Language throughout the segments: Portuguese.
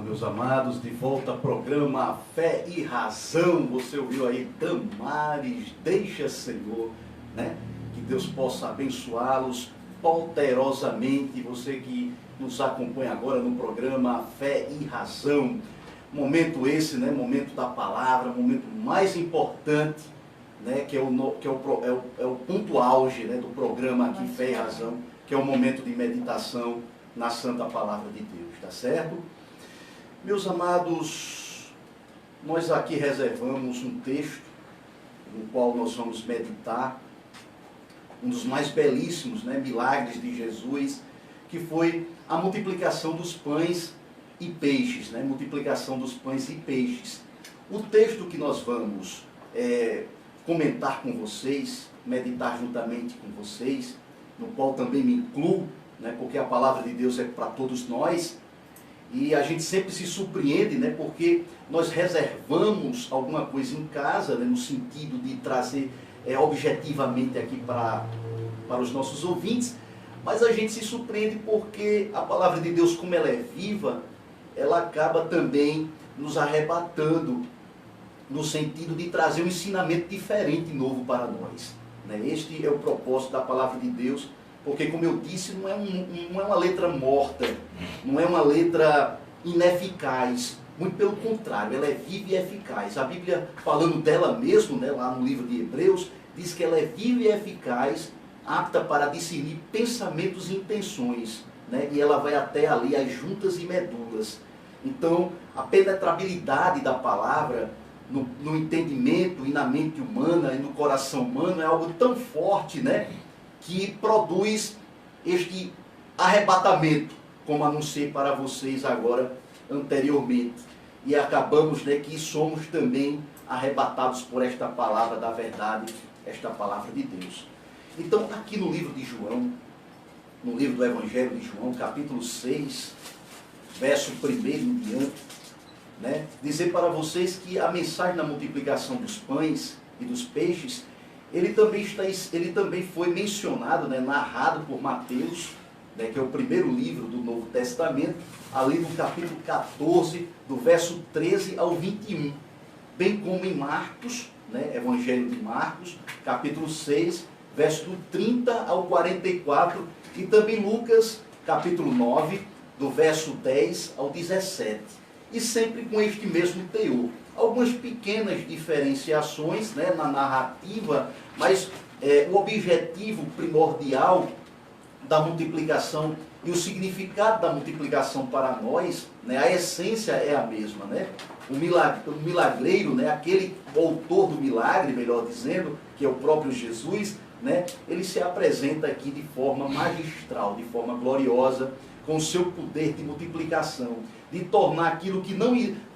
Meus amados, de volta ao programa Fé e Razão. Você ouviu aí Damares, deixa Senhor, né? Que Deus possa abençoá-los poderosamente. Você que nos acompanha agora no programa Fé e Razão. Momento esse, né? Momento da palavra, momento mais importante, né? Que é o ponto auge, né? Do programa aqui Fé e Razão, que é o momento de meditação na Santa Palavra de Deus, tá certo? Meus amados, nós aqui reservamos um texto no qual nós vamos meditar, um dos mais belíssimos, né, milagres de Jesus, que foi a multiplicação dos pães e peixes, né, multiplicação dos pães e peixes. O texto que nós vamos comentar com vocês, meditar juntamente com vocês, no qual também me incluo, né, porque a palavra de Deus é para todos nós. E a gente sempre se surpreende, né, porque nós reservamos alguma coisa em casa, né, no sentido de trazer objetivamente aqui para os nossos ouvintes, mas a gente se surpreende porque a palavra de Deus, como ela é viva, ela acaba também nos arrebatando no sentido de trazer um ensinamento diferente, novo para nós, né? Este é o propósito da palavra de Deus. Porque, como eu disse, não é uma letra morta, não é uma letra ineficaz. Muito pelo contrário, ela é viva e eficaz. A Bíblia, falando dela mesmo, né, lá no livro de Hebreus, diz que ela é viva e eficaz, apta para discernir pensamentos e intenções, né, e ela vai até ali as juntas e medulas. Então, a penetrabilidade da palavra no entendimento e na mente humana e no coração humano é algo tão forte, né, que produz este arrebatamento, como anunciei para vocês agora anteriormente. E acabamos, né, que somos também arrebatados por esta palavra da verdade, esta palavra de Deus. Então, aqui no livro de João, no livro do Evangelho de João, capítulo 6, verso 1 em diante, né, dizer para vocês que a mensagem da multiplicação dos pães e dos peixes, ele também foi mencionado, né, narrado por Mateus, né, que é o primeiro livro do Novo Testamento, ali no capítulo 14, do verso 13 ao 21. Bem como em Marcos, né, Evangelho de Marcos, capítulo 6, verso do 30 ao 44, e também Lucas, capítulo 9, do verso 10 ao 17. E sempre com este mesmo teor. Algumas pequenas diferenciações, né, na narrativa, mas o objetivo primordial da multiplicação e o significado da multiplicação para nós, né, a essência é a mesma, né? O milagreiro, né, aquele autor do milagre, melhor dizendo, que é o próprio Jesus, né, ele se apresenta aqui de forma magistral, de forma gloriosa, com o seu poder de multiplicação, de tornar aquilo que não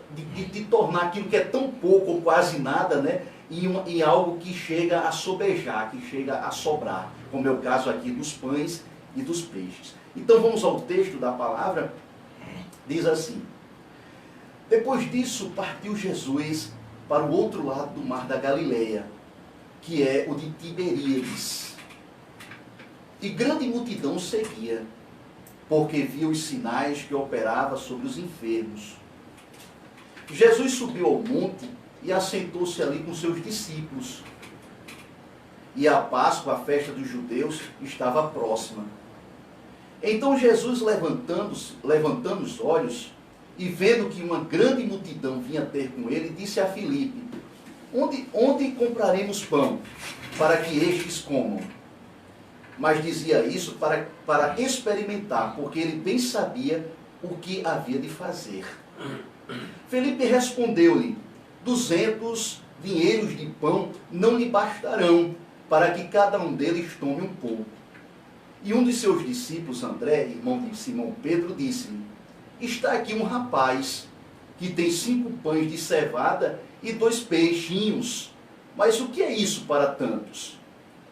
de tornar aquilo que é tão pouco ou quase nada, né, em algo que chega a sobejar, que chega a sobrar, como é o caso aqui dos pães e dos peixes. Então vamos ao texto da palavra. Diz assim: depois disso partiu Jesus para o outro lado do mar da Galileia, que é o de Tiberíades. E grande multidão seguia, porque via os sinais que operava sobre os enfermos. Jesus subiu ao monte e assentou-se ali com seus discípulos. E a Páscoa, a festa dos judeus, estava próxima. Então Jesus, levantando os olhos e vendo que uma grande multidão vinha ter com ele, disse a Filipe: onde compraremos pão para que estes comam? Mas dizia isso para experimentar, porque ele bem sabia o que havia de fazer. Felipe respondeu-lhe: 200 dinheiros de pão não lhe bastarão, para que cada um deles tome um pouco. E um de seus discípulos, André, irmão de Simão Pedro, disse-lhe: está aqui um rapaz que tem 5 pães de cevada e 2 peixinhos, mas o que é isso para tantos?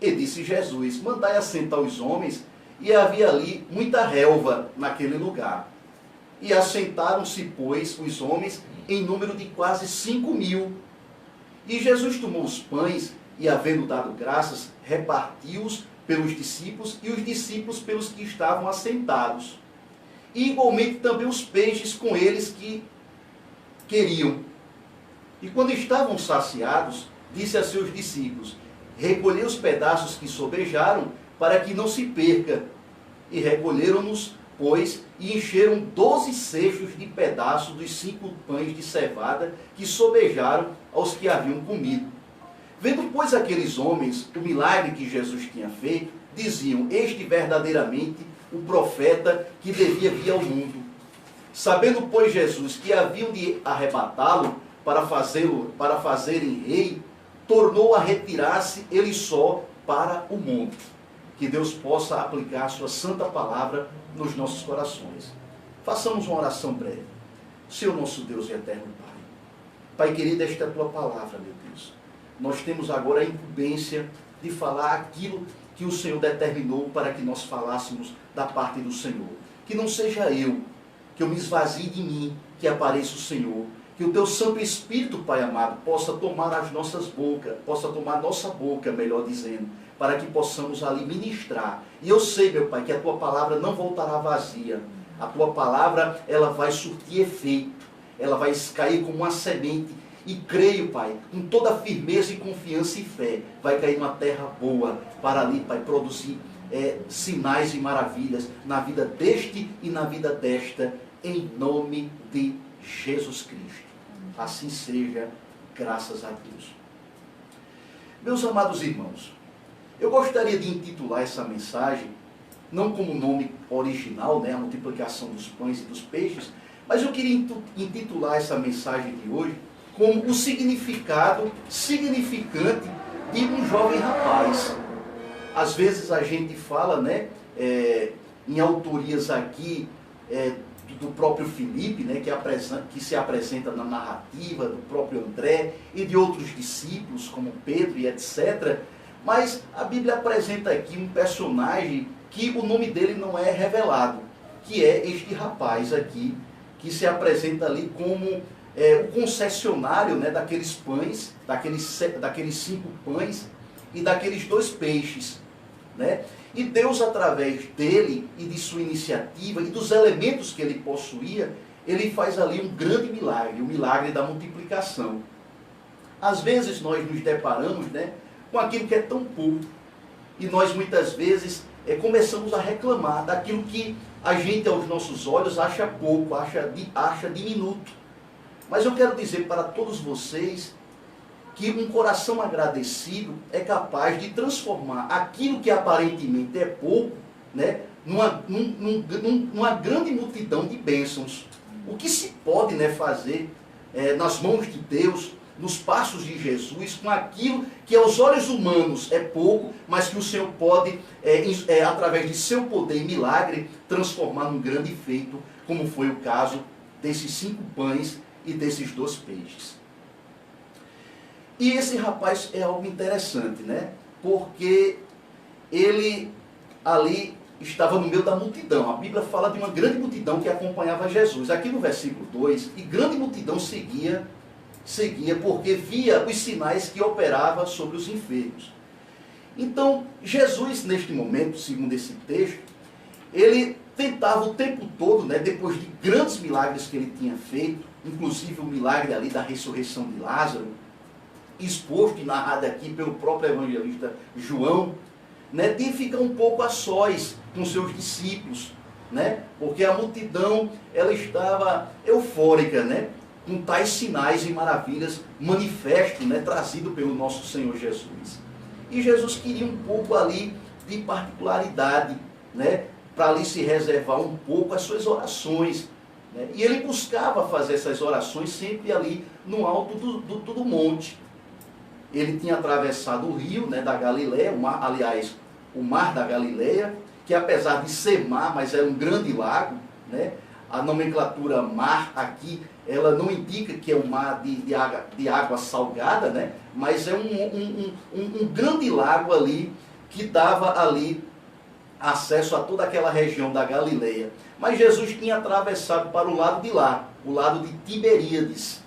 E disse Jesus: mandai assentar os homens. E havia ali muita relva naquele lugar. E assentaram-se, pois, os homens em número de quase 5.000. E Jesus tomou os pães e, havendo dado graças, repartiu-os pelos discípulos e os discípulos pelos que estavam assentados. e igualmente também os peixes com eles que queriam. E quando estavam saciados, disse a seus discípulos: recolhei os pedaços que sobejaram, para que não se perca. E recolheram-nos, pois, e encheram 12 cestos de pedaços dos 5 pães de cevada que sobejaram aos que haviam comido. Vendo, pois, aqueles homens o milagre que Jesus tinha feito, diziam: este verdadeiramente o profeta que devia vir ao mundo. Sabendo, pois, Jesus que haviam de arrebatá-lo para fazerem rei, tornou a retirar-se ele só para o monte. Que Deus possa aplicar a sua santa palavra nos nossos corações. Façamos uma oração breve. Senhor nosso Deus e eterno Pai. Pai querido, esta é a tua palavra, meu Deus. Nós temos agora a incumbência de falar aquilo que o Senhor determinou para que nós falássemos da parte do Senhor. Que não seja eu, que eu me esvazie de mim, que apareça o Senhor. Que o teu Santo Espírito, Pai amado, possa tomar as nossas bocas, possa tomar nossa boca, melhor dizendo, para que possamos ali ministrar. E eu sei, meu Pai, que a tua palavra não voltará vazia. A tua palavra, ela vai surtir efeito. Ela vai cair como uma semente. E creio, Pai, com toda firmeza e confiança e fé, vai cair numa terra boa, para ali, Pai, produzir sinais e maravilhas na vida deste e na vida desta, em nome de Jesus Cristo. Assim seja, graças a Deus. Meus amados irmãos, eu gostaria de intitular essa mensagem, não como nome original, né, a multiplicação dos pães e dos peixes, mas eu queria intitular essa mensagem de hoje como o significado significante de um jovem rapaz. Às vezes a gente fala, né, em autorias aqui do próprio Filipe, né, que se apresenta na narrativa, do próprio André e de outros discípulos, como Pedro e etc. Mas a Bíblia apresenta aqui um personagem que o nome dele não é revelado, que é este rapaz aqui, que se apresenta ali como o concessionário, né, daqueles pães, daqueles 5 pães e daqueles 2 peixes, né? E Deus, através dele e de sua iniciativa e dos elementos que ele possuía, ele faz ali um grande milagre, o milagre da multiplicação. Às vezes nós nos deparamos, né, com aquilo que é tão pouco, e nós muitas vezes começamos a reclamar daquilo que a gente, aos nossos olhos, acha pouco, acha diminuto. Mas eu quero dizer para todos vocês que um coração agradecido é capaz de transformar aquilo que aparentemente é pouco, né, numa grande multidão de bênçãos. O que se pode, né, fazer nas mãos de Deus, nos passos de Jesus, com aquilo que aos olhos humanos é pouco, mas que o Senhor pode, através de seu poder e milagre, transformar num grande feito, como foi o caso desses 5 pães e desses 2 peixes. E esse rapaz é algo interessante, né? Porque ele ali estava no meio da multidão. A Bíblia fala de uma grande multidão que acompanhava Jesus. Aqui no versículo 2, e grande multidão seguia porque via os sinais que operava sobre os enfermos. Então, Jesus, neste momento, segundo esse texto, ele tentava o tempo todo, né, depois de grandes milagres que ele tinha feito, inclusive o milagre ali da ressurreição de Lázaro, exposto e narrado aqui pelo próprio evangelista João, né, de ficar um pouco a sós com seus discípulos, né, porque a multidão ela estava eufórica, né, com tais sinais e maravilhas manifestos, né, trazido pelo nosso Senhor Jesus. E Jesus queria um pouco ali de particularidade, né, para ali se reservar um pouco as suas orações, né, e ele buscava fazer essas orações sempre ali no alto do monte. Ele tinha atravessado o rio, né, da Galileia, o mar da Galileia, que apesar de ser mar, mas era um grande lago, né? A nomenclatura mar aqui, ela não indica que é um mar de água salgada, né? Mas é um grande lago ali, que dava ali acesso a toda aquela região da Galileia. Mas Jesus tinha atravessado para o lado de lá, o lado de Tiberíades,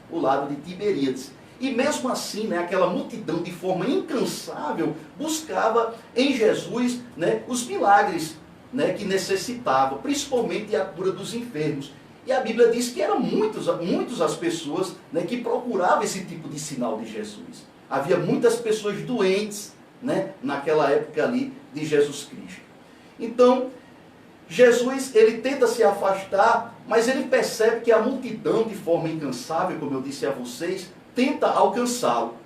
E mesmo assim, né, aquela multidão de forma incansável buscava em Jesus, né, os milagres. né, que necessitava, principalmente a cura dos enfermos. E a Bíblia diz que eram muitos as pessoas, né, que procuravam esse tipo de sinal de Jesus. Havia muitas pessoas doentes, né, naquela época ali de Jesus Cristo. Então, Jesus, ele tenta se afastar, mas ele percebe que a multidão, de forma incansável, como eu disse a vocês, tenta alcançá-lo.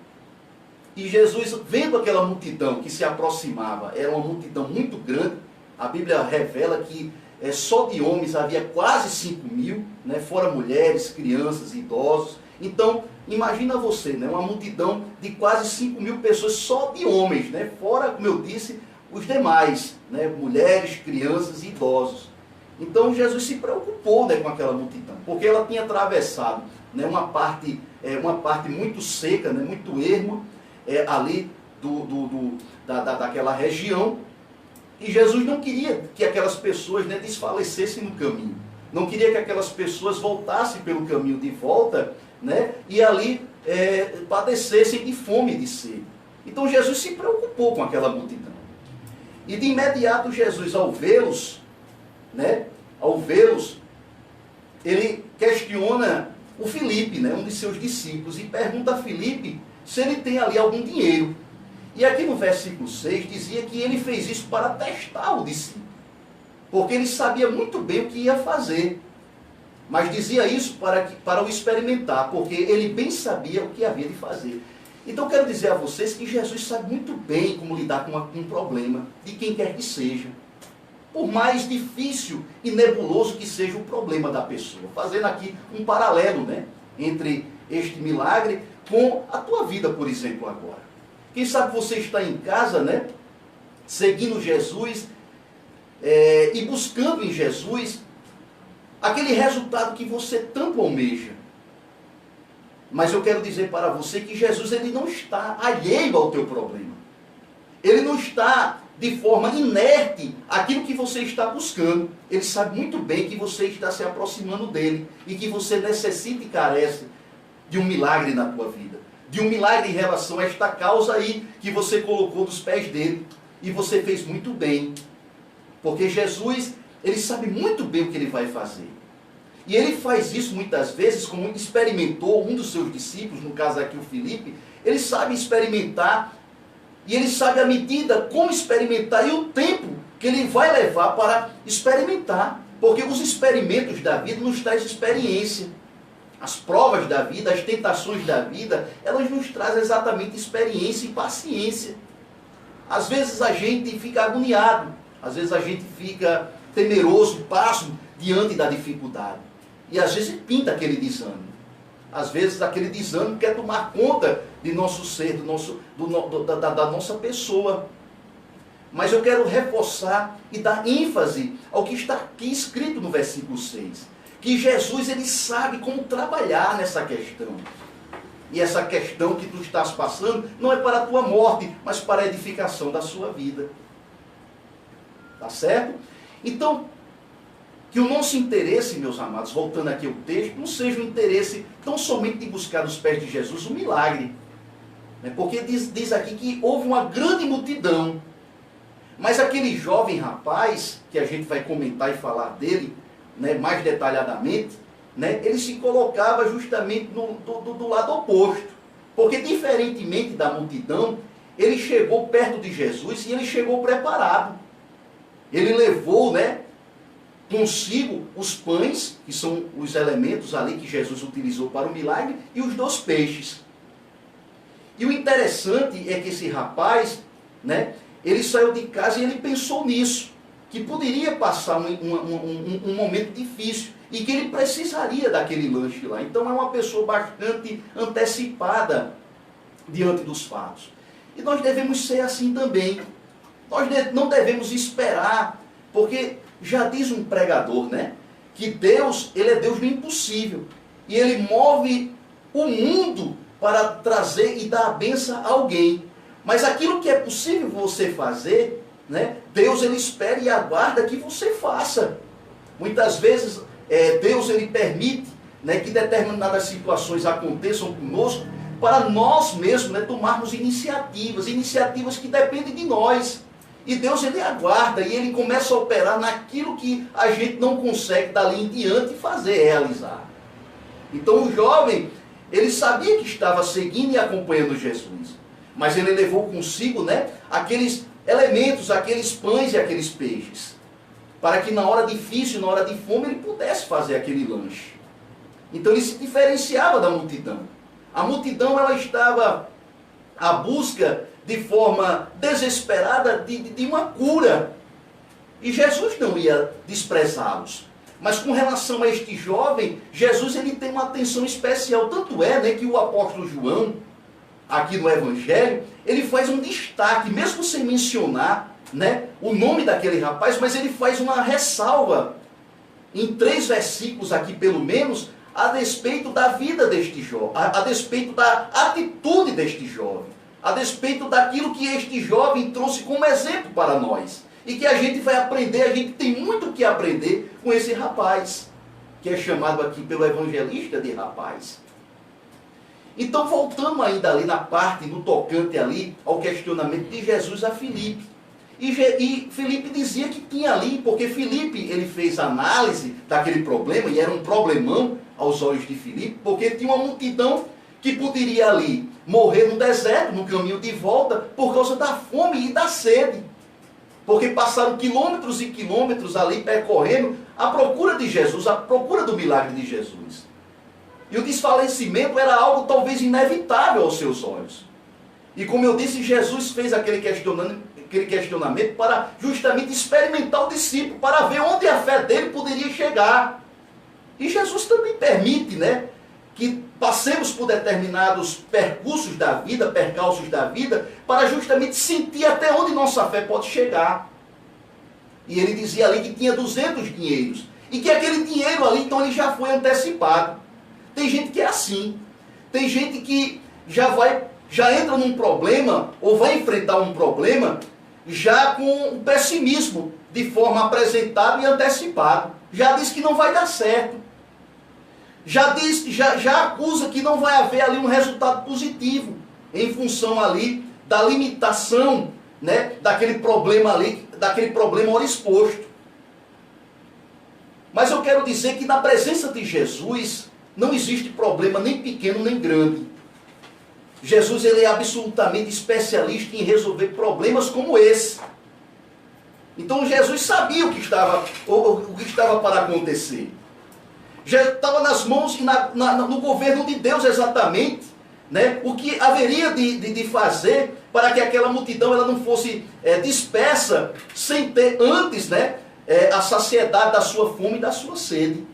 E Jesus, vendo aquela multidão que se aproximava, era uma multidão muito grande, a Bíblia revela que só de homens havia quase 5.000, né, fora mulheres, crianças, idosos. Então, imagina você, né, uma multidão de quase 5.000 pessoas só de homens, né, fora, como eu disse, os demais, né, mulheres, crianças e idosos. Então, Jesus se preocupou, né, com aquela multidão, porque ela tinha atravessado, né, uma parte muito seca, né, muito erma, ali daquela região. E Jesus não queria que aquelas pessoas, né, desfalecessem no caminho. Não queria que aquelas pessoas voltassem pelo caminho de volta, né, e ali padecessem de fome e de sede. Então Jesus se preocupou com aquela multidão. E de imediato Jesus, ao vê-los, né, ele questiona o Filipe, né, um de seus discípulos, e pergunta a Filipe se ele tem ali algum dinheiro. E aqui no versículo 6 dizia que ele fez isso para testar o discípulo, porque ele sabia muito bem o que ia fazer, mas dizia isso para o experimentar, porque ele bem sabia o que havia de fazer. Então quero dizer a vocês que Jesus sabe muito bem como lidar com um problema, de quem quer que seja, por mais difícil e nebuloso que seja o problema da pessoa. Fazendo aqui um paralelo, né, entre este milagre com a tua vida, por exemplo, agora. Quem sabe você está em casa, né, seguindo Jesus e buscando em Jesus aquele resultado que você tanto almeja. Mas eu quero dizer para você que Jesus, ele não está alheio ao teu problema. Ele não está de forma inerte àquilo que você está buscando. Ele sabe muito bem que você está se aproximando dele e que você necessita e carece de um milagre na tua vida. De um milagre em relação a esta causa aí que você colocou nos pés dele. E você fez muito bem. Porque Jesus, ele sabe muito bem o que ele vai fazer. E ele faz isso muitas vezes, como experimentou um dos seus discípulos, no caso aqui o Filipe. Ele sabe experimentar, e ele sabe a medida como experimentar e o tempo que ele vai levar para experimentar. Porque os experimentos da vida nos trazem experiência. As provas da vida, as tentações da vida, elas nos trazem exatamente experiência e paciência. Às vezes a gente fica agoniado, às vezes a gente fica temeroso, pasmo diante da dificuldade. E às vezes pinta aquele desânimo. Às vezes aquele desânimo quer tomar conta de nosso ser, da nossa pessoa. Mas eu quero reforçar e dar ênfase ao que está aqui escrito no versículo 6. Que Jesus, ele sabe como trabalhar nessa questão. E essa questão que tu estás passando não é para a tua morte, mas para a edificação da sua vida. Tá certo? Então, que o nosso interesse, meus amados, voltando aqui ao texto, não seja um interesse tão somente de buscar nos pés de Jesus um milagre. Porque diz aqui que houve uma grande multidão. Mas aquele jovem rapaz, que a gente vai comentar e falar dele, né, mais detalhadamente, né, ele se colocava justamente do lado oposto. Porque diferentemente da multidão, ele chegou perto de Jesus e ele chegou preparado. Ele levou, né, consigo os pães, que são os elementos ali que Jesus utilizou para o milagre, e os 2 peixes. E o interessante é que esse rapaz, né, ele saiu de casa e ele pensou nisso, que poderia passar um momento difícil e que ele precisaria daquele lanche lá. Então é uma pessoa bastante antecipada diante dos fatos. E nós devemos ser assim também. Nós não devemos esperar, porque já diz um pregador, né, que Deus, ele é Deus do impossível. E ele move o mundo para trazer e dar a bênção a alguém. Mas aquilo que é possível você fazer, né, Deus, ele espera e aguarda que você faça. Muitas vezes Deus, ele permite, né, que determinadas situações aconteçam conosco para nós mesmos, né, tomarmos iniciativas que dependem de nós. E Deus, ele aguarda e ele começa a operar naquilo que a gente não consegue dali em diante fazer, realizar. Então o jovem, ele sabia que estava seguindo e acompanhando Jesus, mas ele levou consigo, né, aqueles elementos, aqueles pães e aqueles peixes, para que na hora difícil, na hora de fome, ele pudesse fazer aquele lanche. Então ele se diferenciava da multidão. A multidão, ela estava à busca de forma desesperada de uma cura. E Jesus não ia desprezá-los. Mas com relação a este jovem, Jesus, ele tem uma atenção especial. Tanto é, né, que o apóstolo João, aqui no Evangelho, ele faz um destaque, mesmo sem mencionar, né, o nome daquele rapaz, mas ele faz uma ressalva em 3 versículos aqui, pelo menos, a despeito da vida deste jovem, a despeito da atitude deste jovem, a despeito daquilo que este jovem trouxe como exemplo para nós. E que a gente vai aprender, a gente tem muito o que aprender com esse rapaz, que é chamado aqui pelo evangelista de rapaz. Então, voltando ainda ali na parte, no tocante ali, ao questionamento de Jesus a Filipe. E Filipe dizia que tinha ali, porque Filipe, ele fez análise daquele problema, e era um problemão aos olhos de Filipe, porque tinha uma multidão que poderia ali morrer no deserto, no caminho de volta, por causa da fome e da sede. Porque passaram quilômetros e quilômetros ali percorrendo a procura de Jesus, a procura do milagre de Jesus. E o desfalecimento era algo talvez inevitável aos seus olhos. E como eu disse, Jesus fez aquele questionamento para justamente experimentar o discípulo, para ver onde a fé dele poderia chegar. E Jesus também permite, né, que passemos por determinados percursos da vida, percalços da vida, para justamente sentir até onde nossa fé pode chegar. E ele dizia ali que tinha 200 dinheiros. E que aquele dinheiro ali, então, ele já foi antecipado. Tem gente que é assim. Tem gente que já entra num problema, ou vai enfrentar um problema, já com o pessimismo, de forma apresentada e antecipada. Já diz que não vai dar certo. Já acusa que não vai haver ali um resultado positivo, em função ali da limitação, né, daquele problema ali, daquele problema ora exposto. Mas eu quero dizer que na presença de Jesus não existe problema nem pequeno nem grande. Jesus, ele é absolutamente especialista em resolver problemas como esse. Então Jesus sabia o que estava para acontecer. Já estava nas mãos e no governo de Deus exatamente, né, o que haveria de fazer para que aquela multidão ela não fosse dispersa sem ter antes, né, a saciedade da sua fome e da sua sede.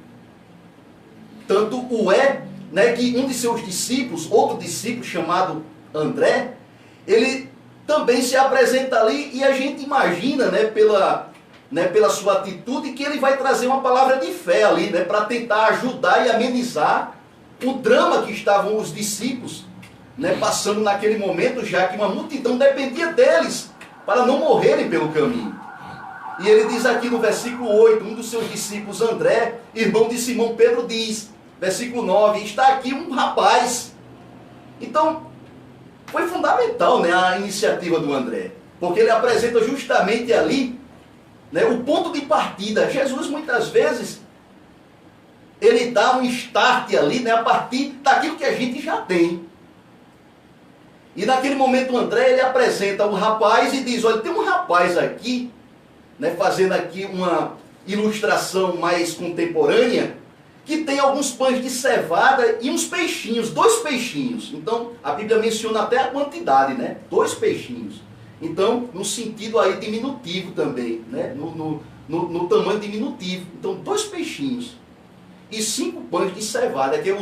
Tanto né, que um de seus discípulos, outro discípulo chamado André, ele também se apresenta ali e a gente imagina, né, pela sua atitude, que ele vai trazer uma palavra de fé ali, né, para tentar ajudar e amenizar o drama que estavam os discípulos, né, passando naquele momento, já que uma multidão dependia deles para não morrerem pelo caminho. E ele diz aqui no versículo 8, um dos seus discípulos, André, irmão de Simão Pedro, diz, versículo 9, está aqui um rapaz. Então, foi fundamental, né, a iniciativa do André, porque ele apresenta justamente ali, né, o ponto de partida. Jesus muitas vezes ele dá um start ali, né, a partir daquilo que a gente já tem. E naquele momento o André, ele apresenta o rapaz e diz, olha, tem um rapaz aqui, né, fazendo aqui uma ilustração mais contemporânea, que tem alguns pães de cevada e uns peixinhos, 2 peixinhos. Então, a Bíblia menciona até a quantidade, né, 2 peixinhos. Então, no sentido aí diminutivo também, né, no tamanho diminutivo. Então, 2 peixinhos e 5 pães de cevada, que é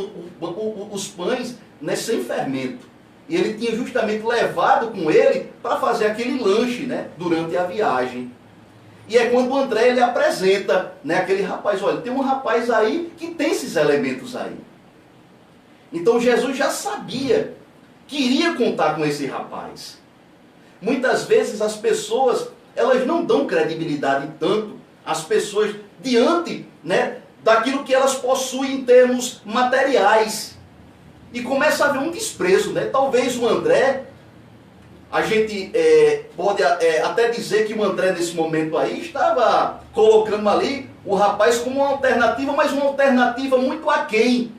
os pães, né, sem fermento. E ele tinha justamente levado com ele para fazer aquele lanche, né, durante a viagem. E é quando o André ele apresenta, né, aquele rapaz, olha, tem um rapaz aí que tem esses elementos aí. Então Jesus já sabia que iria contar com esse rapaz. Muitas vezes as pessoas, elas não dão credibilidade tanto às pessoas diante, né, daquilo que elas possuem em termos materiais. E começa a haver um desprezo, né? Talvez o André, A gente pode até dizer que o André, nesse momento aí, estava colocando ali o rapaz como uma alternativa, mas uma alternativa muito aquém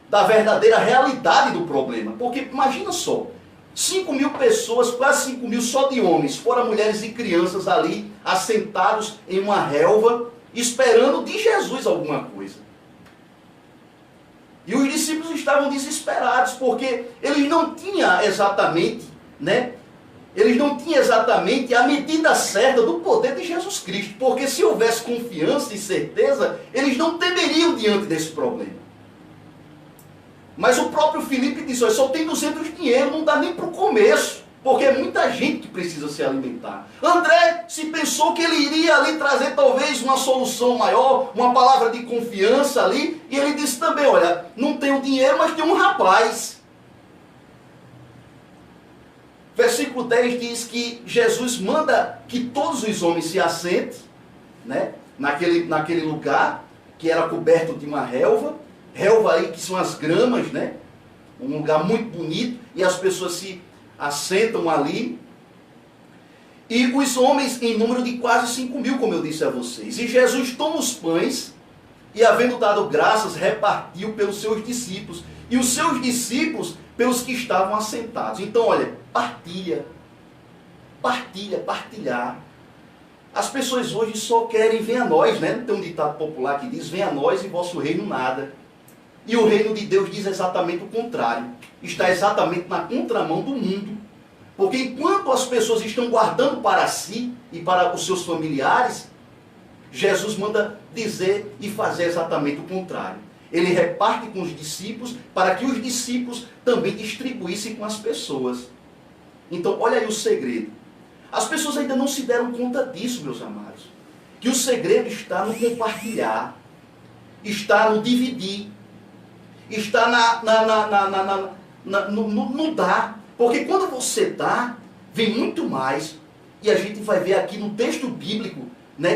da verdadeira realidade do problema. Porque imagina só, 5.000 pessoas, quase 5.000 só de homens, fora mulheres e crianças ali, assentados em uma relva, esperando de Jesus alguma coisa. E os discípulos estavam desesperados, porque eles não tinham exatamente, eles não tinham exatamente a medida certa do poder de Jesus Cristo. Porque se houvesse confiança e certeza, eles não temeriam diante desse problema. Mas o próprio Filipe disse, olha, só tem 200 de dinheiro, não dá nem para o começo. Porque é muita gente que precisa se alimentar. André se pensou que ele iria ali trazer talvez uma solução maior, uma palavra de confiança ali. E ele disse também, olha, não tenho dinheiro, mas tem um rapaz. Versículo 10 diz que Jesus manda que todos os homens se assentem, naquele lugar que era coberto de uma relva aí que são as gramas, um lugar muito bonito, e as pessoas se assentam ali, e os homens em número de quase 5.000, como eu disse a vocês. E Jesus toma os pães, e havendo dado graças, repartiu pelos seus discípulos, e os seus discípulos pelos que estavam assentados. Então, olha, partilhar. As pessoas hoje só querem ver a nós, Tem um ditado popular que diz, venha a nós e vosso reino nada. E o reino de Deus diz exatamente o contrário. Está exatamente na contramão do mundo. Porque enquanto as pessoas estão guardando para si e para os seus familiares, Jesus manda dizer e fazer exatamente o contrário. Ele reparte com os discípulos para que os discípulos também distribuíssem com as pessoas. Então, olha aí o segredo. As pessoas ainda não se deram conta disso, meus amados. Que o segredo está no compartilhar, está no dividir, está no dar. Porque quando você dá, vem muito mais. E a gente vai ver aqui no texto bíblico,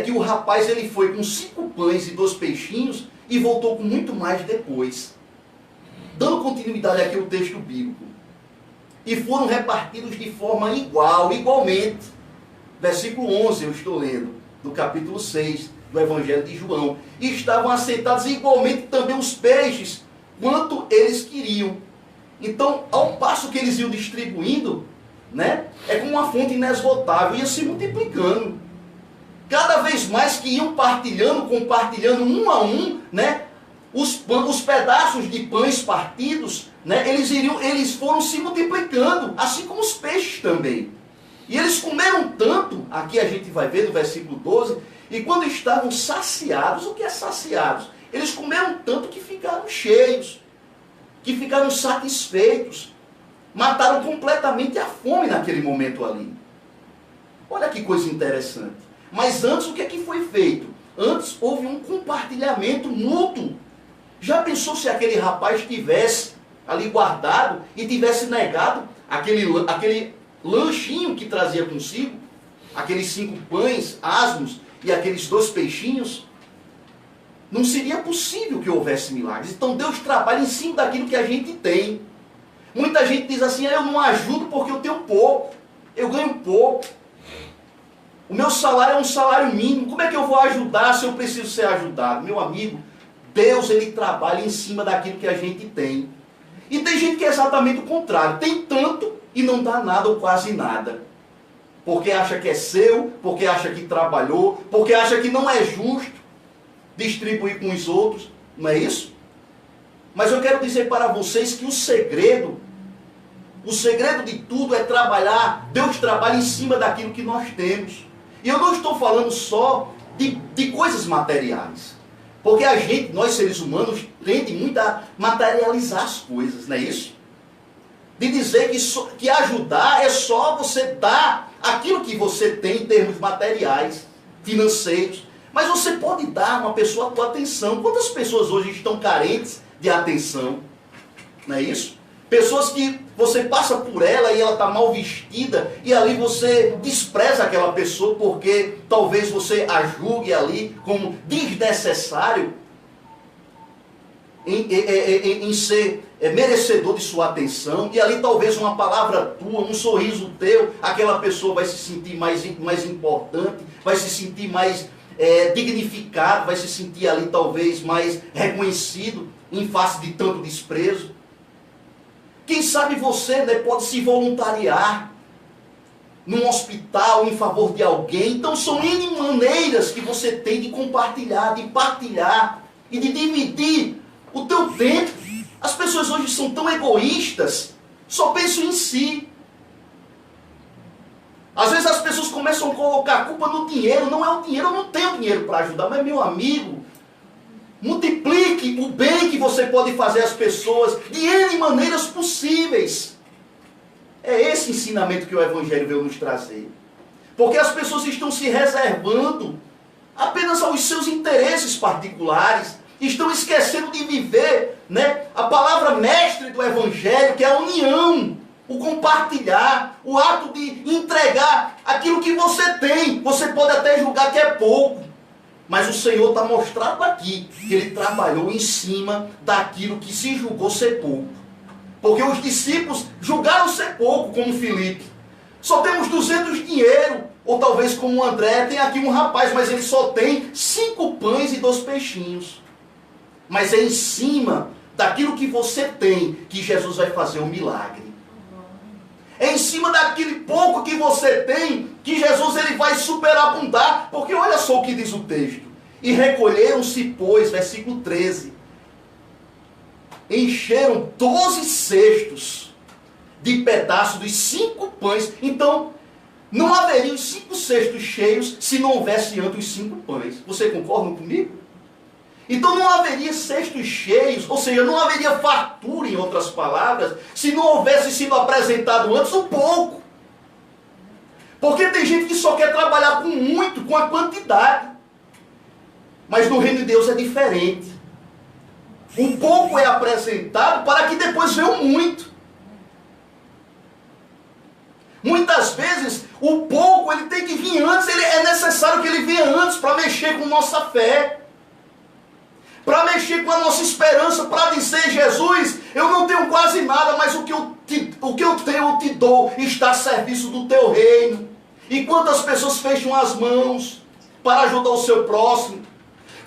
que o rapaz ele foi com 5 pães e 2 peixinhos e voltou com muito mais depois. Dando continuidade aqui ao texto bíblico. E foram repartidos de forma igualmente. Versículo 11, eu estou lendo, do capítulo 6 do Evangelho de João. E estavam assentados igualmente também os peixes, quanto eles queriam. Então, ao passo que eles iam distribuindo, é como uma fonte inesgotável, ia se multiplicando. Cada vez mais que iam compartilhando um a um, os pedaços de pães partidos, eles foram se multiplicando, assim como os peixes também. E eles comeram tanto, aqui a gente vai ver no versículo 12, e quando estavam saciados, o que é saciados? Eles comeram tanto que ficaram cheios, que ficaram satisfeitos, mataram completamente a fome naquele momento ali. Olha que coisa interessante. Mas antes o que é que foi feito? Antes houve um compartilhamento mútuo. Já pensou se aquele rapaz tivesse ali guardado e tivesse negado aquele lanchinho que trazia consigo? Aqueles 5 pães asmos e aqueles 2 peixinhos? Não seria possível que houvesse milagres. Então Deus trabalha em cima daquilo que a gente tem. Muita gente diz assim, eu não ajudo porque eu tenho pouco, eu ganho pouco. O meu salário é um salário mínimo. Como é que eu vou ajudar se eu preciso ser ajudado? Meu amigo, Deus ele trabalha em cima daquilo que a gente tem. E tem gente que é exatamente o contrário. Tem tanto e não dá nada ou quase nada. Porque acha que é seu, porque acha que trabalhou, porque acha que não é justo distribuir com os outros. Não é isso? Mas eu quero dizer para vocês que o segredo de tudo é trabalhar. Deus trabalha em cima daquilo que nós temos. E eu não estou falando só de coisas materiais. Porque nós seres humanos, tende muito a materializar as coisas, não é isso? De dizer que ajudar é só você dar aquilo que você tem em termos materiais, financeiros. Mas você pode dar a uma pessoa a tua atenção. Quantas pessoas hoje estão carentes de atenção? Não é isso? Pessoas que você passa por ela e ela está mal vestida e ali você despreza aquela pessoa porque talvez você a julgue ali como desnecessário. em ser merecedor de sua atenção, e ali talvez uma palavra tua, um sorriso teu, aquela pessoa vai se sentir mais importante, vai se sentir mais dignificado, vai se sentir ali talvez mais reconhecido em face de tanto desprezo. Quem sabe você, né, pode se voluntariar num hospital em favor de alguém. Então são N maneiras que você tem de compartilhar, de partilhar e de dividir o teu tempo. As pessoas hoje são tão egoístas, só pensam em si. Às vezes as pessoas começam a colocar a culpa no dinheiro. Não é o dinheiro, eu não tenho dinheiro para ajudar, mas meu amigo, multiplique o bem que você pode fazer às pessoas de N maneiras possíveis. É esse ensinamento que o Evangelho veio nos trazer. Porque as pessoas estão se reservando apenas aos seus interesses particulares. Estão esquecendo de viver, né, a palavra mestre do Evangelho, que é a união, o compartilhar, o ato de entregar aquilo que você tem. Você pode até julgar que é pouco, mas o Senhor está mostrando aqui que Ele trabalhou em cima daquilo que se julgou ser pouco. Porque os discípulos julgaram ser pouco, como Filipe. Só temos 200 dinheiro, ou talvez como o André, tem aqui um rapaz, mas ele só tem 5 pães e 2 peixinhos. Mas é em cima daquilo que você tem que Jesus vai fazer um milagre. É em cima daquele pouco que você tem que Jesus ele vai superabundar. Porque olha só o que diz o texto. E recolheram-se, pois, versículo 13. Encheram 12 cestos de pedaços dos 5 pães. Então, não haveriam 5 cestos cheios se não houvesse antes os 5 pães. Você concorda comigo? Então não haveria cestos cheios, ou seja, não haveria fartura, em outras palavras, se não houvesse sido apresentado antes o pouco. Porque tem gente que só quer trabalhar com muito, com a quantidade. Mas no reino de Deus é diferente. O pouco é apresentado para que depois venha o muito. Muitas vezes o pouco ele tem que vir antes, é necessário que ele venha antes para mexer com nossa fé. Para mexer com a nossa esperança, para dizer, Jesus, eu não tenho quase nada, mas o que eu tenho eu te dou, está a serviço do teu reino. E quantas pessoas fecham as mãos para ajudar o seu próximo?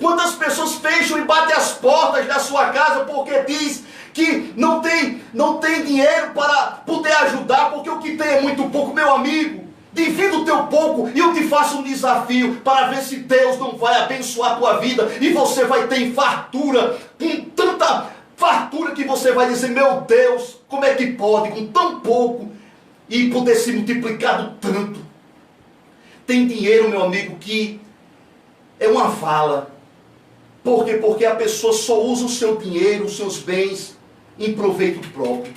Quantas pessoas fecham e batem as portas da sua casa porque diz que não tem dinheiro para poder ajudar, porque o que tem é muito pouco, meu amigo. Divida o teu pouco e eu te faço um desafio para ver se Deus não vai abençoar a tua vida e você vai ter fartura, com tanta fartura que você vai dizer, meu Deus, como é que pode com tão pouco e poder ser multiplicado tanto? Tem dinheiro, meu amigo, que é uma vala. Por quê? Porque a pessoa só usa o seu dinheiro, os seus bens em proveito próprio.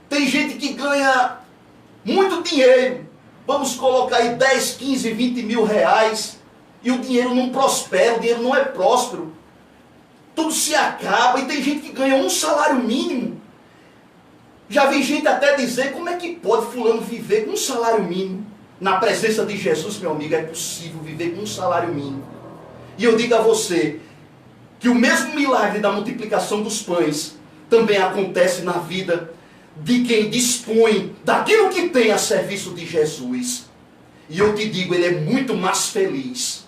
Tem gente que ganha muito dinheiro, vamos colocar aí 10, 15, 20 mil reais, e o dinheiro não prospera, o dinheiro não é próspero, tudo se acaba, e tem gente que ganha um salário mínimo. Já vi gente até dizer, como é que pode fulano viver com um salário mínimo? Na presença de Jesus, meu amigo, é possível viver com um salário mínimo. E eu digo a você, que o mesmo milagre da multiplicação dos pães, também acontece na vida de quem dispõe daquilo que tem a serviço de Jesus. E eu te digo, ele é muito mais feliz.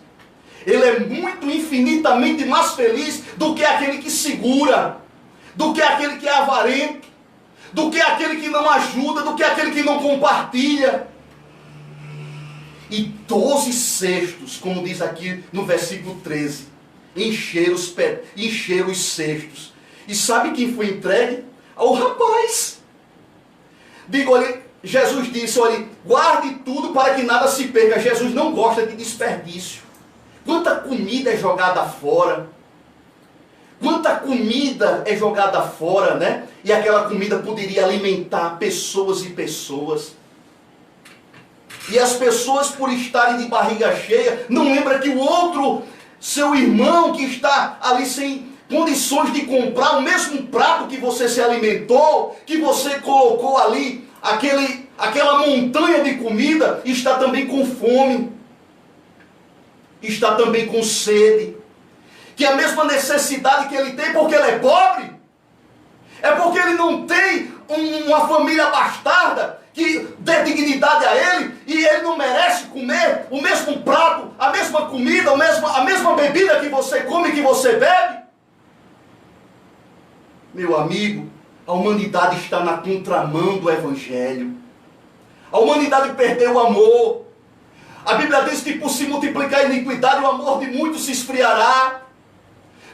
Ele é muito infinitamente mais feliz do que aquele que segura, do que aquele que é avarento, do que aquele que não ajuda, do que aquele que não compartilha. E 12 cestos, como diz aqui no versículo 13, encheram os cestos. E sabe quem foi entregue? Ao rapaz. Digo, olha, Jesus disse, olha, guarde tudo para que nada se perca. Jesus não gosta de desperdício. Quanta comida é jogada fora. Quanta comida é jogada fora, né? E aquela comida poderia alimentar pessoas e pessoas. E as pessoas, por estarem de barriga cheia, não lembram que o outro, seu irmão que está ali sem condições de comprar o mesmo prato que você se alimentou, que você colocou ali, aquela montanha de comida, está também com fome, está também com sede. que a mesma necessidade que ele tem porque ele é pobre? É porque ele não tem uma família bastarda que dê dignidade a ele e ele não merece comer o mesmo prato, a mesma comida, a mesma bebida que você come e que você bebe? Meu amigo, a humanidade está na contramão do Evangelho. A humanidade perdeu o amor. A Bíblia diz que por se multiplicar a iniquidade, o amor de muitos se esfriará.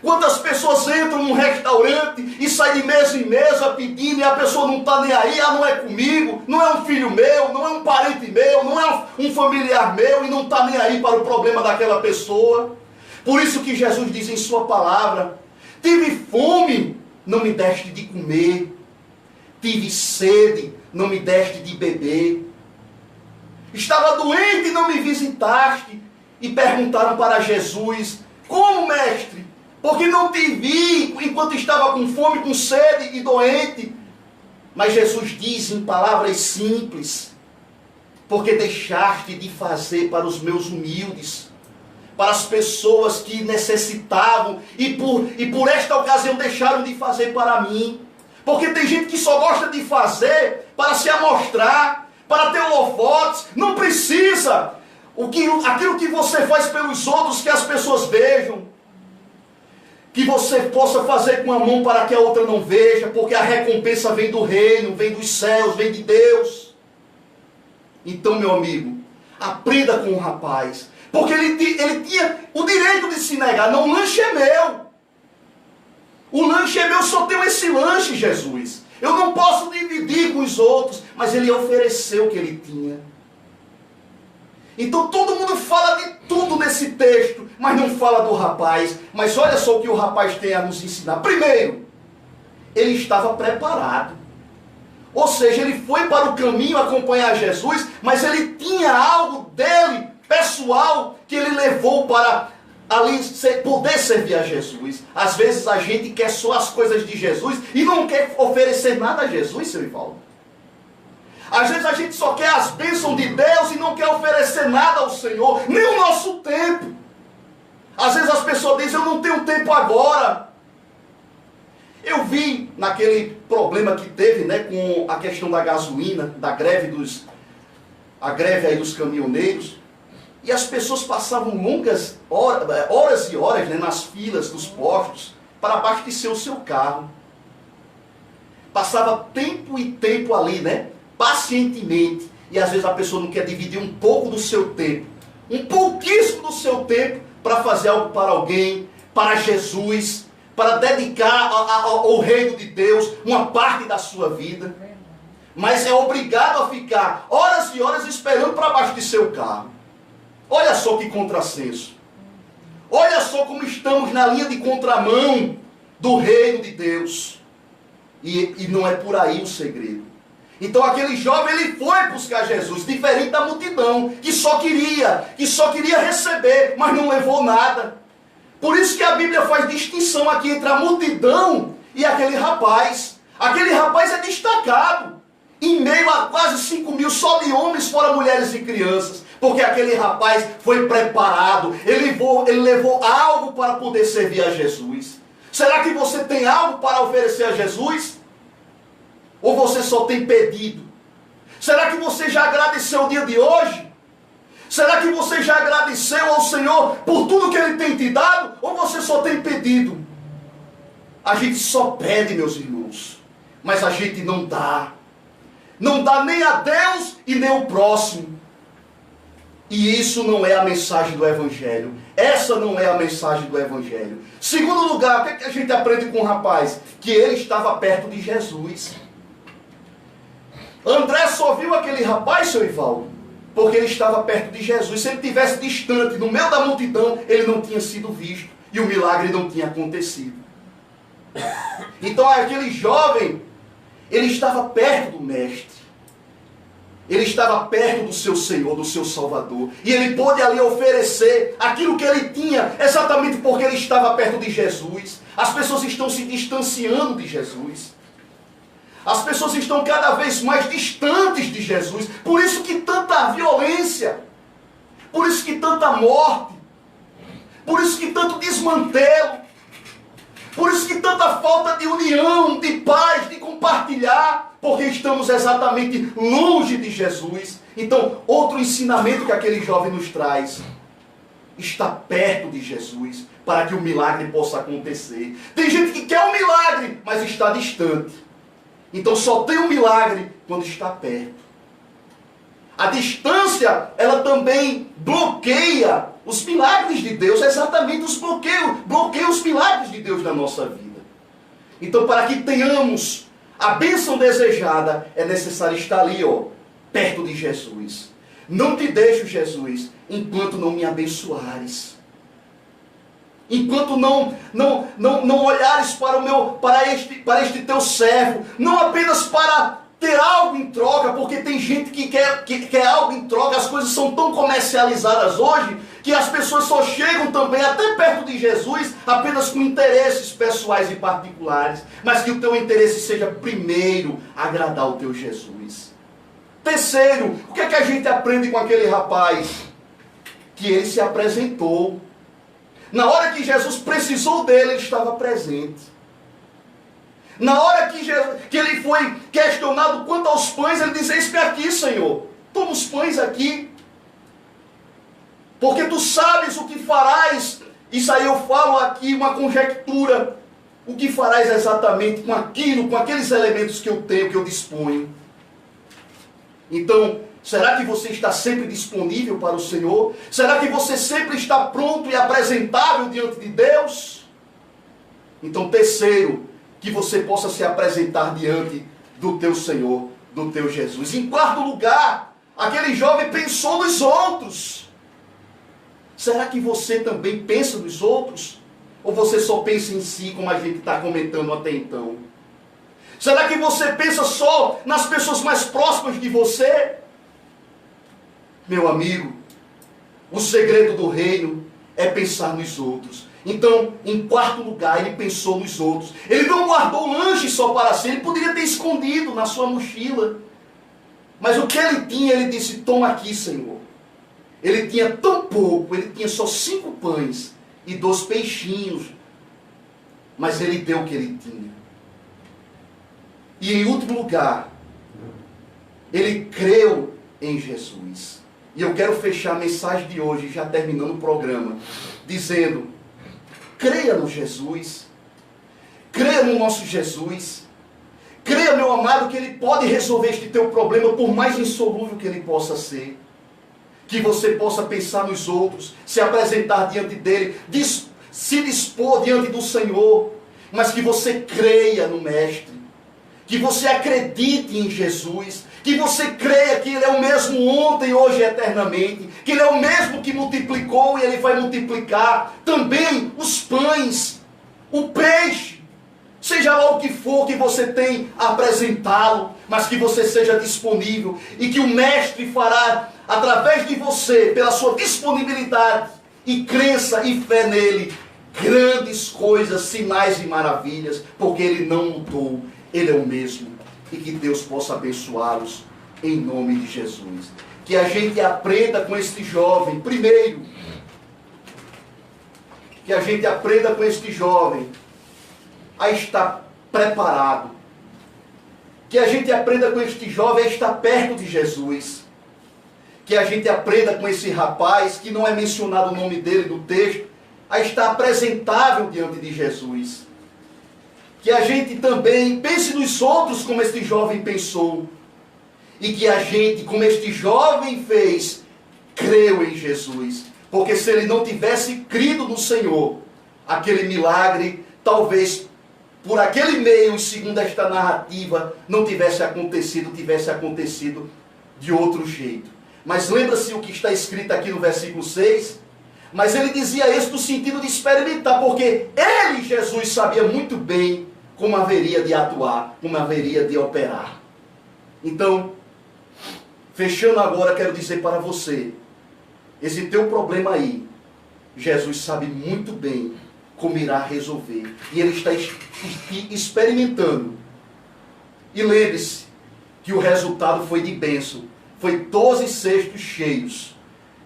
Quantas pessoas entram num restaurante e saem de mesa em mesa pedindo e a pessoa não está nem aí, não é comigo, não é um filho meu, não é um parente meu, não é um familiar meu e não está nem aí para o problema daquela pessoa. Por isso que Jesus diz em sua palavra: tive fome, não me deste de comer, tive sede, não me deste de beber, estava doente e não me visitaste. E perguntaram para Jesus: como, mestre? Porque não te vi enquanto estava com fome, com sede e doente. Mas Jesus diz em palavras simples: porque deixaste de fazer para os meus humildes, para as pessoas que necessitavam, e por esta ocasião deixaram de fazer para mim. Porque tem gente que só gosta de fazer para se amostrar, para ter holofotes. Não precisa. Aquilo que você faz pelos outros, que as pessoas vejam. Que você possa fazer com a mão para que a outra não veja, porque a recompensa vem do reino, vem dos céus, vem de Deus. Então, meu amigo, aprenda com o rapaz, porque ele tinha o direito de se negar. Não, o lanche é meu. O lanche é meu, só tenho esse lanche, Jesus. Eu não posso dividir com os outros, mas ele ofereceu o que ele tinha. Então todo mundo fala de tudo nesse texto, mas não fala do rapaz. Mas olha só o que o rapaz tem a nos ensinar. Primeiro, ele estava preparado. Ou seja, ele foi para o caminho acompanhar Jesus, mas ele tinha algo dele, pessoal, que ele levou para ali poder servir a Jesus. Às vezes a gente quer só as coisas de Jesus e não quer oferecer nada a Jesus, seu Ivaldo. Às vezes a gente só quer as bênçãos de Deus e não quer oferecer nada ao Senhor, nem o nosso tempo. Às vezes as pessoas dizem: eu não tenho tempo agora. Eu vi naquele problema que teve, né, com a questão da gasolina, da greve a greve aí dos caminhoneiros, e as pessoas passavam longas horas e horas, né, nas filas dos postos para abastecer o seu carro. Passava tempo e tempo ali, né? Pacientemente, e às vezes a pessoa não quer dividir um pouco do seu tempo, um pouquíssimo do seu tempo, para fazer algo para alguém, para Jesus, para dedicar ao reino de Deus uma parte da sua vida. Mas é obrigado a ficar horas e horas esperando para abastecer o carro. Olha só que contrassenso. Olha só como estamos na linha de contramão do reino de Deus. E não é por aí o segredo. Então aquele jovem, ele foi buscar Jesus, diferente da multidão, que só queria receber, mas não levou nada. Por isso que a Bíblia faz distinção aqui entre a multidão e aquele rapaz. Aquele rapaz é destacado, em meio a quase 5 mil só de homens, fora mulheres e crianças. Porque aquele rapaz foi preparado, ele levou algo para poder servir a Jesus. Será que você tem algo para oferecer a Jesus? Ou você só tem pedido? Será que você já agradeceu o dia de hoje? Será que você já agradeceu ao Senhor por tudo que Ele tem te dado? Ou você só tem pedido? A gente só pede, meus irmãos, mas a gente não dá. Não dá nem a Deus e nem ao próximo. E isso não é a mensagem do Evangelho. Essa não é a mensagem do Evangelho. Segundo lugar, o que a gente aprende com o rapaz? Que ele estava perto de Jesus. André só viu aquele rapaz, seu Ivaldo, porque ele estava perto de Jesus. Se ele estivesse distante, no meio da multidão, ele não tinha sido visto. E o milagre não tinha acontecido. Então aquele jovem, ele estava perto do Mestre. Ele estava perto do seu Senhor, do seu Salvador. E ele pôde ali oferecer aquilo que ele tinha, exatamente porque ele estava perto de Jesus. As pessoas estão se distanciando de Jesus. As pessoas estão cada vez mais distantes de Jesus. Por isso que tanta violência. Por isso que tanta morte. Por isso que tanto desmantelo. Por isso que tanta falta de união, de paz, de compartilhar. Porque estamos exatamente longe de Jesus. Então, outro ensinamento que aquele jovem nos traz: está perto de Jesus, para que o milagre possa acontecer. Tem gente que quer um milagre, mas está distante. Então só tem um milagre quando está perto. A distância, ela também bloqueia os milagres de Deus, exatamente bloqueia os milagres de Deus na nossa vida. Então, para que tenhamos a bênção desejada, é necessário estar ali, perto de Jesus. Não te deixo, Jesus, enquanto não me abençoares. Enquanto não olhares para este teu servo, não apenas para ter algo em troca, porque tem gente que quer algo em troca. As coisas são tão comercializadas hoje, que as pessoas só chegam também até perto de Jesus apenas com interesses pessoais e particulares. Mas que o teu interesse seja primeiro agradar o teu Jesus. Terceiro, o que é que a gente aprende com aquele rapaz? Que ele se apresentou. Na hora que Jesus precisou dele, ele estava presente. Na hora que ele foi questionado quanto aos pães, ele disse: eis-me aqui, Senhor, toma os pães aqui, porque tu sabes o que farás. Isso aí eu falo aqui, uma conjectura. O que farás exatamente com aquilo, com aqueles elementos que eu tenho, que eu disponho. Então, será que você está sempre disponível para o Senhor? Será que você sempre está pronto e apresentável diante de Deus? Então, terceiro, que você possa se apresentar diante do teu Senhor, do teu Jesus. Em quarto lugar, aquele jovem pensou nos outros. Será que você também pensa nos outros? Ou você só pensa em si, como a gente está comentando até então? Será que você pensa só nas pessoas mais próximas de você? Meu amigo, o segredo do reino é pensar nos outros. Então, em quarto lugar, ele pensou nos outros. Ele não guardou lanche só para si, ele poderia ter escondido na sua mochila. Mas o que ele tinha, ele disse: toma aqui, Senhor. Ele tinha tão pouco, ele tinha só 5 pães e 2 peixinhos. Mas ele deu o que ele tinha. E em último lugar, ele creu em Jesus. E eu quero fechar a mensagem de hoje, já terminando o programa, dizendo: creia no Jesus, creia no nosso Jesus, creia, meu amado, que Ele pode resolver este teu problema, por mais insolúvel que ele possa ser. Que você possa pensar nos outros, se apresentar diante dEle, se dispor diante do Senhor, mas que você creia no Mestre, que você acredite em Jesus, que você creia que Ele é o mesmo ontem, hoje e eternamente, que Ele é o mesmo que multiplicou e Ele vai multiplicar também os pães, o peixe, seja lá o que for que você tem a apresentá-lo, mas que você seja disponível e que o Mestre fará através de você, pela sua disponibilidade e crença e fé nele, grandes coisas, sinais e maravilhas, porque Ele não mudou, Ele é o mesmo. E que Deus possa abençoá-los em nome de Jesus. Que a gente aprenda com este jovem, primeiro, que a gente aprenda com este jovem a estar preparado. Que a gente aprenda com este jovem a estar perto de Jesus. Que a gente aprenda com esse rapaz, que não é mencionado o nome dele no texto, a estar apresentável diante de Jesus. Que a gente também pense nos outros como este jovem pensou. E que a gente, como este jovem fez, creu em Jesus. Porque se ele não tivesse crido no Senhor, aquele milagre, talvez por aquele meio, segundo esta narrativa, não tivesse acontecido de outro jeito. Mas lembra-se o que está escrito aqui no versículo 6? Mas ele dizia isso no sentido de experimentar, porque ele, Jesus, sabia muito bem como haveria de atuar, como haveria de operar. Então, fechando agora, quero dizer para você, esse teu problema aí, Jesus sabe muito bem como irá resolver. E Ele está experimentando. E lembre-se que o resultado foi de bênção. Foi 12 cestos cheios.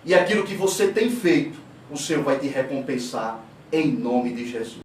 E aquilo que você tem feito, o Senhor vai te recompensar em nome de Jesus.